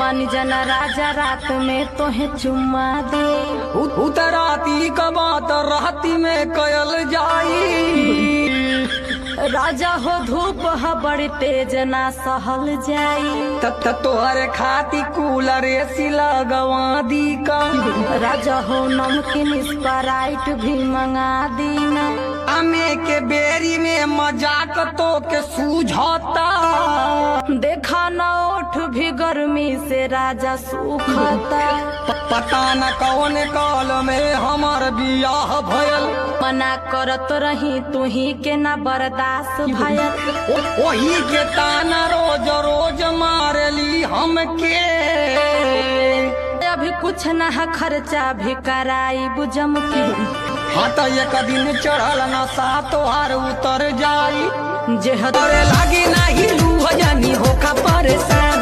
मान जना राजा रात में तोहे चुम्मा दे। उतराती का बात राती में कयल जाई। राजा हो धूप ह बड़ी तेज ना सहल जाई। तत तोहरे खाती कूलर एसी लगवा दी का। राजा हो नमकीन स्प्राइट भी मंगा दीना। आमे के बेरी में मजाक तो के सूझता। देखा न ओठ भी गर्मी से राजा सूखता। पता न कौन काल में हमार बियाह भयल। मना करत रही तू ही के ना बर्दाश्त भयल। वही के ताना रोज रोज मारली हमके। अभी कुछ न खर्चा भी कराई बुझम की। हाँ तो एक दिन चढ़ल नशा तोहार उतर जाई। जे तोरे लागी नाही लूह जानी होखा परेशान।